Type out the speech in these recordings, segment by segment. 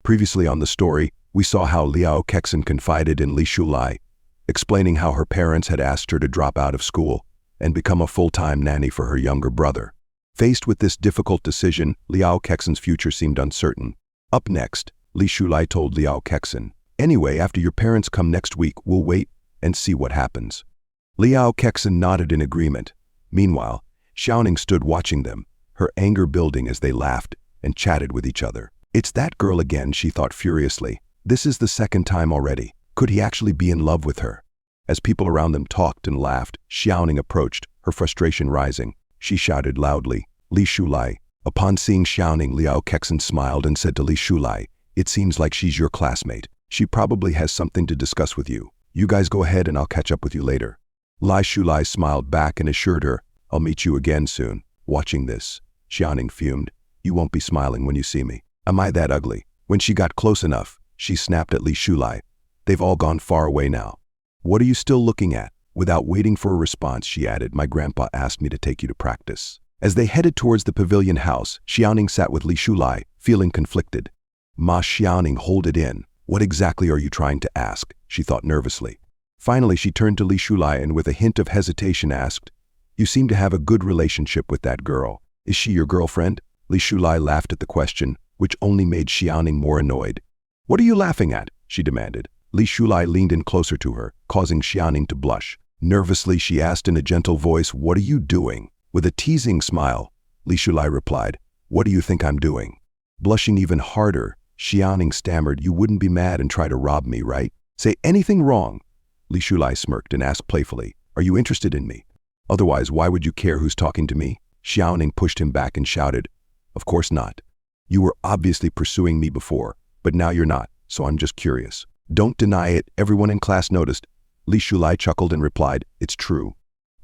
Previously on the story, we saw how Liao Kexin confided in Li Shulai, explaining how her parents had asked her to drop out of school and become a full-time nanny for her younger brother. Faced with this difficult decision, Liao Kexin's future seemed uncertain. Up next, Li Shulai told Liao Kexin, "Anyway, after your parents come next week, we'll wait and see what happens." Liao Kexin nodded in agreement. Meanwhile, Xiaoning stood watching them, her anger building as they laughed and chatted with each other. "It's that girl again," she thought furiously. "This is the second time already. Could he actually be in love with her?" As people around them talked and laughed, Xiaoning approached, her frustration rising. She shouted loudly, "Li Shulai." Upon seeing Xiaoning, Liao Kexin smiled and said to Li Shulai, "It seems like she's your classmate. She probably has something to discuss with you. You guys go ahead and I'll catch up with you later." Li Shulai smiled back and assured her, "I'll meet you again soon." Watching this, Xiaoning fumed, "You won't be smiling when you see me. Am I that ugly?" When she got close enough, she snapped at Li Shulai. "They've all gone far away now. What are you still looking at?" Without waiting for a response, she added, "My grandpa asked me to take you to practice." As they headed towards the pavilion house, Xiaoning sat with Li Shulai, feeling conflicted. "Ma Xiaoning, hold it in. What exactly are you trying to ask?" she thought nervously. Finally, she turned to Li Shulai and with a hint of hesitation asked, "You seem to have a good relationship with that girl. Is she your girlfriend?" Li Shulai laughed at the question, which only made Xiaoning more annoyed. "What are you laughing at?" she demanded. Li Shulai leaned in closer to her, causing Xiaoning to blush. Nervously, she asked in a gentle voice, "What are you doing?" With a teasing smile, Li Shulai replied, "What do you think I'm doing?" Blushing even harder, Xiaoning stammered, "You wouldn't be mad and try to rob me, right?" "Say anything wrong." Li Shulai smirked and asked playfully, "Are you interested in me? Otherwise, why would you care who's talking to me?" Xiaoning pushed him back and shouted, "Of course not. You were obviously pursuing me before, but now you're not, so I'm just curious." "Don't deny it, everyone in class noticed." Li Shulai chuckled and replied, "It's true.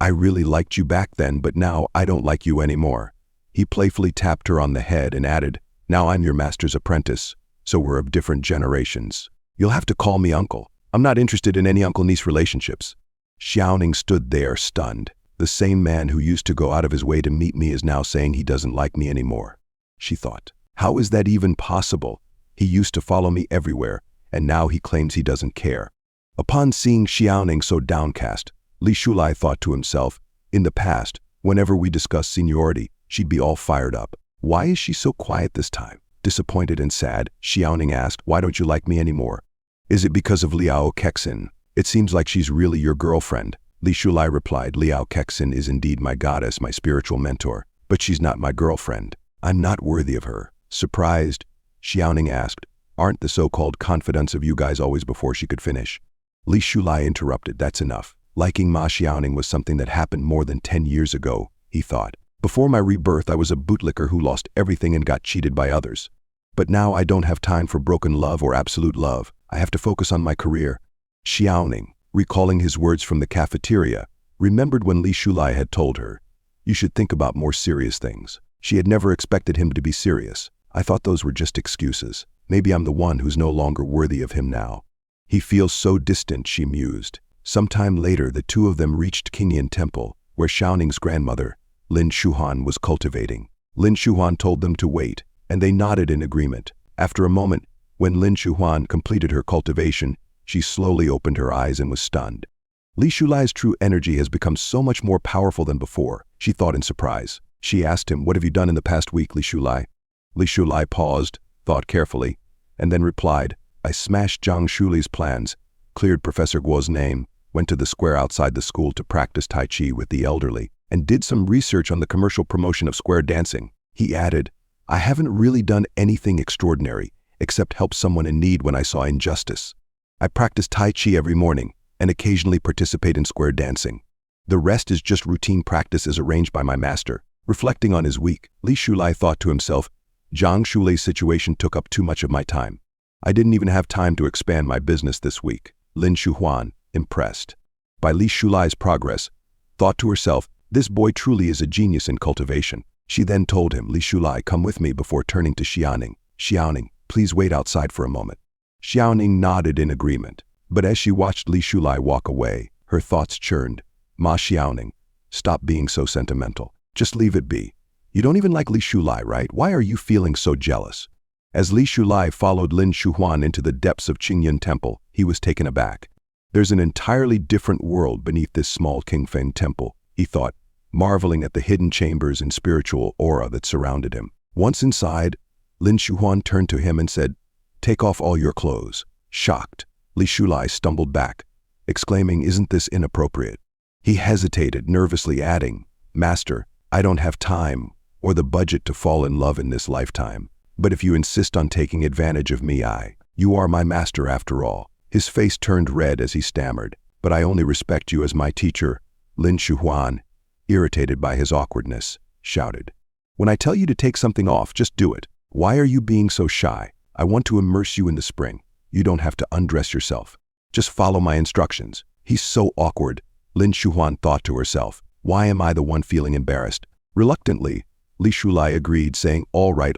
I really liked you back then, but now I don't like you anymore." He playfully tapped her on the head and added, "Now I'm your master's apprentice, so we're of different generations. You'll have to call me uncle. I'm not interested in any uncle-niece relationships." Xiaoning stood there stunned. The same man who used to go out of his way to meet me is now saying he doesn't like me anymore, she thought. How is that even possible? He used to follow me everywhere, and now he claims he doesn't care. Upon seeing Xiaoning so downcast, Li Shulai thought to himself, in the past, whenever we discussed seniority, she'd be all fired up. Why is she so quiet this time? Disappointed and sad, Xiaoning asked, "Why don't you like me anymore?" "Is it because of Liao Kexin? It seems like she's really your girlfriend." Li Shulai replied, "Liao Kexin is indeed my goddess, my spiritual mentor, but she's not my girlfriend. I'm not worthy of her." Surprised, Xiaoning asked, "Aren't the so-called confidants of you guys always?" Before she could finish, Li Shulai interrupted, "That's enough. Liking Ma Xiaoning was something that happened more than 10 years ago," he thought. "Before my rebirth, I was a bootlicker who lost everything and got cheated by others. But now I don't have time for broken love or absolute love. I have to focus on my career." Xiaoning, recalling his words from the cafeteria, remembered when Li Shulai had told her, "You should think about more serious things." She had never expected him to be serious. "I thought those were just excuses. Maybe I'm the one who's no longer worthy of him now. He feels so distant," she mused. Sometime later, the two of them reached Qingyan Temple, where Xiaoning's grandmother, Lin Shuhan, was cultivating. Lin Shuhan told them to wait, and they nodded in agreement. After a moment, when Lin Shuhan completed her cultivation, she slowly opened her eyes and was stunned. Li Shulai's true energy has become so much more powerful than before, she thought in surprise. She asked him, "What have you done in the past week, Li Shulai?" Li Shulai paused, thought carefully, and then replied, "I smashed Zhang Shuli's plans, cleared Professor Guo's name, went to the square outside the school to practice Tai Chi with the elderly, and did some research on the commercial promotion of square dancing." He added, "I haven't really done anything extraordinary, except help someone in need when I saw injustice. I practice Tai Chi every morning and occasionally participate in square dancing. The rest is just routine practice as arranged by my master." Reflecting on his week, Li Shulai thought to himself, "Zhang Shuli's situation took up too much of my time. I didn't even have time to expand my business this week." Lin Shuhan, impressed by Li Shulai's progress, thought to herself, "This boy truly is a genius in cultivation." She then told him, "Li Shulai, come with me," before turning to Xiaoning. "Xiaoning, please wait outside for a moment." Xiaoning nodded in agreement, but as she watched Li Shulai walk away, her thoughts churned. "Ma Xiaoning, stop being so sentimental. Just leave it be. You don't even like Li Shulai, right? Why are you feeling so jealous?" As Li Shulai followed Lin Shuhuan into the depths of Qingyan Temple, he was taken aback. There's an entirely different world beneath this small Qingfeng temple, he thought, marveling at the hidden chambers and spiritual aura that surrounded him. Once inside, Lin Shuhuan turned to him and said, "Take off all your clothes." Shocked, Li Shulai stumbled back, exclaiming, "Isn't this inappropriate?" He hesitated, nervously adding, "Master, I don't have time or the budget to fall in love in this lifetime. But if you insist on taking advantage of me, you are my master after all." His face turned red as he stammered, "But I only respect you as my teacher." Lin Shuhuan, irritated by his awkwardness, shouted, "When I tell you to take something off, just do it. Why are you being so shy? I want to immerse you in the spring. You don't have to undress yourself. Just follow my instructions." He's so awkward, Lin Shuhuan thought to herself. Why am I the one feeling embarrassed? Reluctantly, Li Shulai agreed, saying, all right,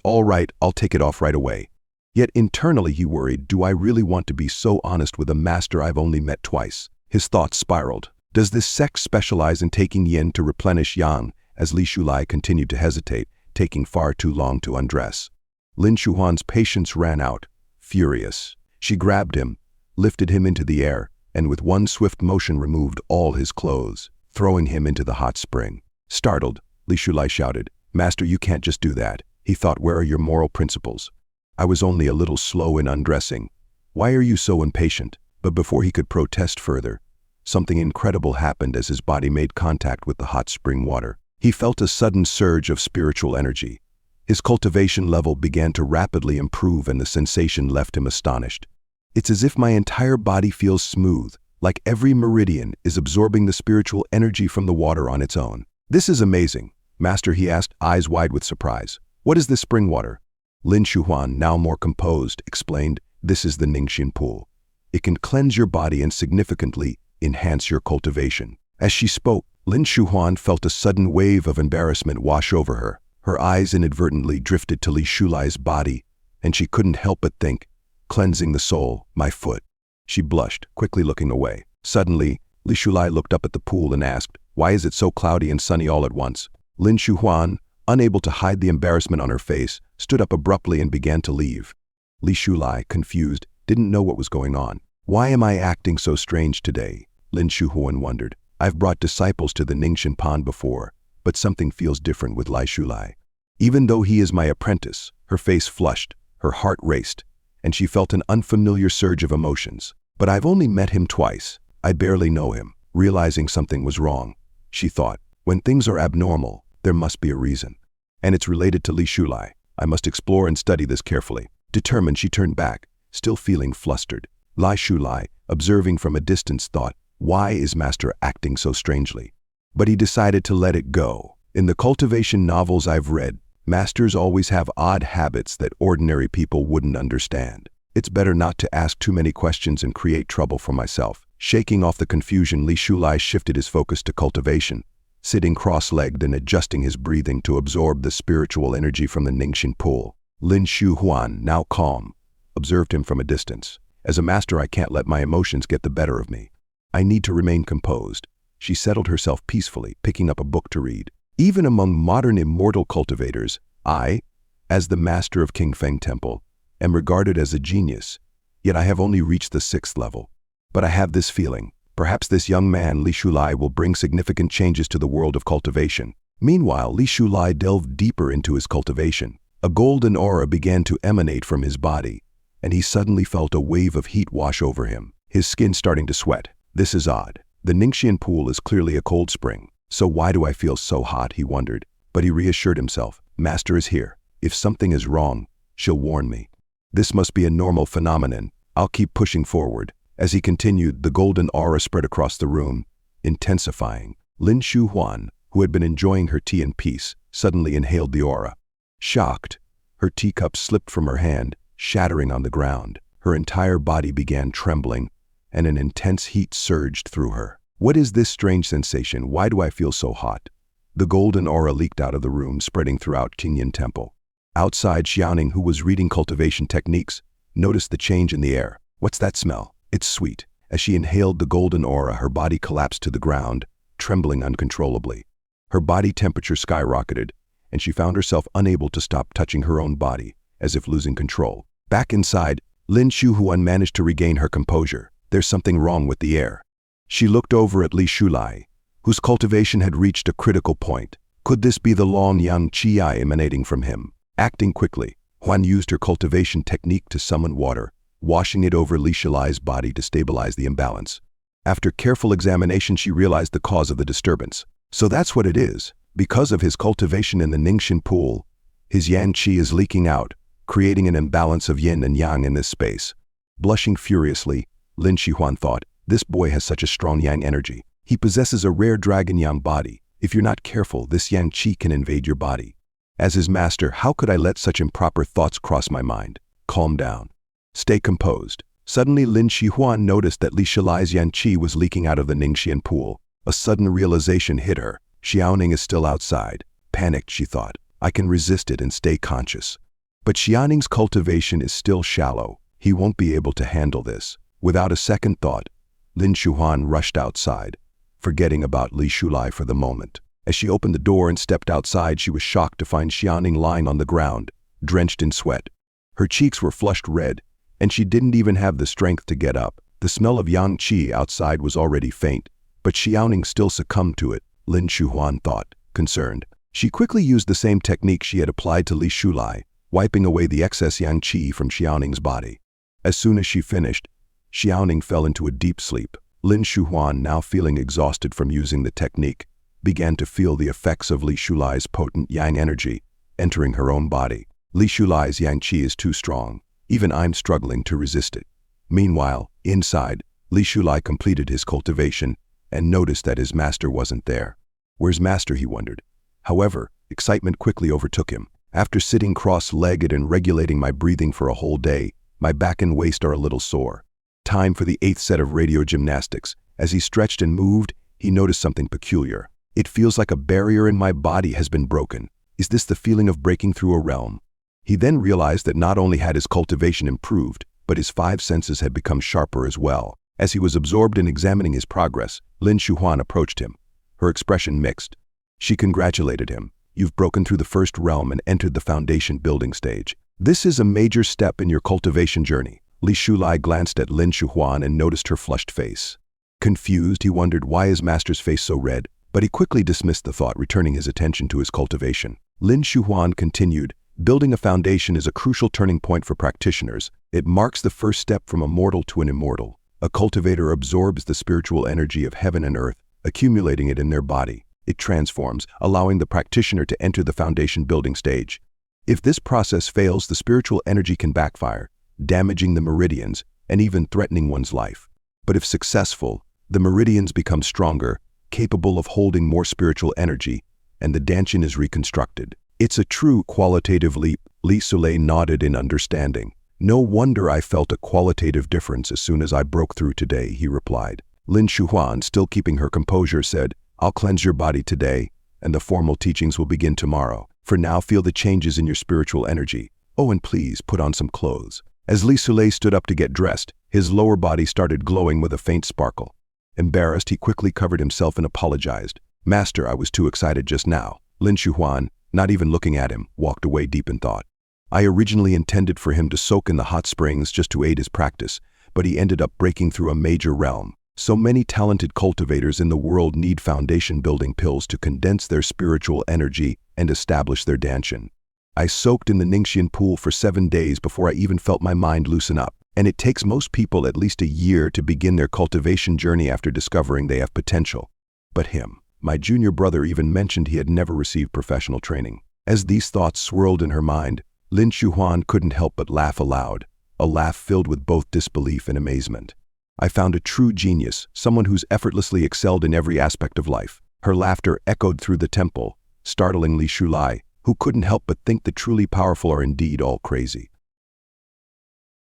I'll take it off right away." Yet internally he worried, do I really want to be so honest with a master I've only met twice? His thoughts spiraled. Does this sect specialize in taking yin to replenish yang? As Li Shulai continued to hesitate, taking far too long to undress. Lin Shuhuan's patience ran out. Furious, she grabbed him, lifted him into the air, and with one swift motion removed all his clothes, throwing him into the hot spring. Startled, Li Shulai shouted, "Master, you can't just do that." He thought, where are your moral principles? "I was only a little slow in undressing. Why are you so impatient?" But before he could protest further, something incredible happened as his body made contact with the hot spring water. He felt a sudden surge of spiritual energy. His cultivation level began to rapidly improve and the sensation left him astonished. "It's as if my entire body feels smooth, like every meridian is absorbing the spiritual energy from the water on its own." "This is amazing, Master," he asked, eyes wide with surprise. "What is this spring water?" Lin Shuhuan, now more composed, explained, "This is the ningin pool. It can cleanse your body and significantly enhance your cultivation." As she spoke, Lin Shuhuan felt a sudden wave of embarrassment wash over her. Her eyes inadvertently drifted to Li Shulai's body, and she couldn't help but think, "Cleansing the soul, my foot." She blushed, quickly looking away. Suddenly, Li Shulai looked up at the pool and asked, "Why is it so cloudy and sunny all at once?" Lin Shuhuan, unable to hide the embarrassment on her face, stood up abruptly and began to leave. Li Shulai, confused, didn't know what was going on. "Why am I acting so strange today?" Lin Shuhuan wondered. "I've brought disciples to the Ningxin pond before, but something feels different with Li Shulai. Even though he is my apprentice," her face flushed, her heart raced, and she felt an unfamiliar surge of emotions. "But I've only met him twice. I barely know him." Realizing something was wrong, she thought, when things are abnormal, there must be a reason. And it's related to Li Shulai. I must explore and study this carefully. Determined, she turned back, still feeling flustered. Li Shulai, observing from a distance, thought, why is Master acting so strangely? But he decided to let it go. In the cultivation novels I've read, masters always have odd habits that ordinary people wouldn't understand. It's better not to ask too many questions and create trouble for myself. Shaking off the confusion, Li Shulai shifted his focus to cultivation, sitting cross-legged and adjusting his breathing to absorb the spiritual energy from the Ningxin pool. Lin Shuhuan, now calm, observed him from a distance. As a master, I can't let my emotions get the better of me. I need to remain composed. She settled herself peacefully, picking up a book to read. Even among modern immortal cultivators, I, as the master of Qingfeng Temple, am regarded as a genius, yet I have only reached the 6th level. But I have this feeling. Perhaps this young man, Li Shulai, will bring significant changes to the world of cultivation. Meanwhile, Li Shulai delved deeper into his cultivation. A golden aura began to emanate from his body, and he suddenly felt a wave of heat wash over him, his skin starting to sweat. This is odd. The Ningxian pool is clearly a cold spring, so why do I feel so hot, he wondered. But he reassured himself, Master is here. If something is wrong, she'll warn me. This must be a normal phenomenon. I'll keep pushing forward. As he continued, the golden aura spread across the room, intensifying. Lin Shuhuan, who had been enjoying her tea in peace, suddenly inhaled the aura. Shocked, her teacup slipped from her hand, shattering on the ground. Her entire body began trembling, and an intense heat surged through her. What is this strange sensation? Why do I feel so hot? The golden aura leaked out of the room, spreading throughout Qingyan Temple. Outside, Xiaoning, who was reading cultivation techniques, noticed the change in the air. What's that smell? It's sweet. As she inhaled the golden aura, her body collapsed to the ground, trembling uncontrollably. Her body temperature skyrocketed, and she found herself unable to stop touching her own body. as if losing control. Back inside, Lin Shuhuan managed to regain her composure. There's something wrong with the air. She looked over at Li Shulai, whose cultivation had reached a critical point. Could this be the long yang qi emanating from him? Acting quickly, Huan used her cultivation technique to summon water, washing it over Li Shulai's body to stabilize the imbalance. After careful examination, she realized the cause of the disturbance. So that's what it is. Because of his cultivation in the ningin pool, his yang qi is leaking out, creating an imbalance of yin and yang in this space. Blushing furiously, Lin Shihuan thought, this boy has such a strong yang energy. He possesses a rare dragon yang body. If you're not careful, this yang qi can invade your body. As his master, how could I let such improper thoughts cross my mind? Calm down. Stay composed. Suddenly, Lin Shihuan noticed that Li Shulai's yang qi was leaking out of the ningxian pool. A sudden realization hit her. Xiaoning is still outside. Panicked, she thought. I can resist it and stay conscious. But Xiaoning's cultivation is still shallow. He won't be able to handle this. Without a second thought, Lin Shuhuan rushed outside, forgetting about Li Shulai for the moment. As she opened the door and stepped outside, she was shocked to find Xiaoning lying on the ground, drenched in sweat. Her cheeks were flushed red, and she didn't even have the strength to get up. The smell of yang qi outside was already faint, but Xiaoning still succumbed to it, Lin Shuhuan thought, concerned. She quickly used the same technique she had applied to Li Shulai, wiping away the excess yang qi from Xiaoning's body. As soon as she finished, Xiaoning fell into a deep sleep. Lin Shuhuan, now feeling exhausted from using the technique, began to feel the effects of Li Shulai's potent yang energy entering her own body. Li Shulai's yang qi is too strong. Even I'm struggling to resist it. Meanwhile, inside, Li Shulai completed his cultivation and noticed that his master wasn't there. Where's master, he wondered. However, excitement quickly overtook him. After sitting cross-legged and regulating my breathing for a whole day, my back and waist are a little sore. Time for the 8th set of radio gymnastics. As he stretched and moved, he noticed something peculiar. It feels like a barrier in my body has been broken. Is this the feeling of breaking through a realm? He then realized that not only had his cultivation improved, but his 5 senses had become sharper as well. As he was absorbed in examining his progress, Lin Shuhuan approached him, her expression mixed. She congratulated him. You've broken through the first realm and entered the foundation building stage. This is a major step in your cultivation journey. Li Shulai glanced at Lin Shuhuan and noticed her flushed face. Confused, he wondered why his master's face so red, but he quickly dismissed the thought, returning his attention to his cultivation. Lin Shuhuan continued, building a foundation is a crucial turning point for practitioners. It marks the first step from a mortal to an immortal. A cultivator absorbs the spiritual energy of heaven and earth, accumulating it in their body. It transforms, allowing the practitioner to enter the foundation building stage. If this process fails, the spiritual energy can backfire, damaging the meridians and even threatening one's life. But if successful, the meridians become stronger, capable of holding more spiritual energy, and the danchin is reconstructed. It's a true qualitative leap. Li Shulai nodded in understanding. No wonder I felt a qualitative difference as soon as I broke through today, he replied. Lin Shuhuan, still keeping her composure, said, I'll cleanse your body today, and the formal teachings will begin tomorrow. For now, feel the changes in your spiritual energy. Oh, and please put on some clothes. As Li Shulai stood up to get dressed, his lower body started glowing with a faint sparkle. Embarrassed, he quickly covered himself and apologized. Master, I was too excited just now. Lin Shuhuan, not even looking at him, walked away deep in thought. I originally intended for him to soak in the hot springs just to aid his practice, but he ended up breaking through a major realm. So many talented cultivators in the world need foundation building pills to condense their spiritual energy and establish their danchin. I soaked in the ningxian pool for 7 days before I even felt my mind loosen up, and it takes most people at least a year to begin their cultivation journey after discovering they have potential. But him, my junior brother, even mentioned he had never received professional training. As these thoughts swirled in her mind, Lin Shuhuan couldn't help but laugh aloud, a laugh filled with both disbelief and amazement. I found a true genius, someone who's effortlessly excelled in every aspect of life. Her laughter echoed through the temple, startling Li Shulai, who couldn't help but think the truly powerful are indeed all crazy.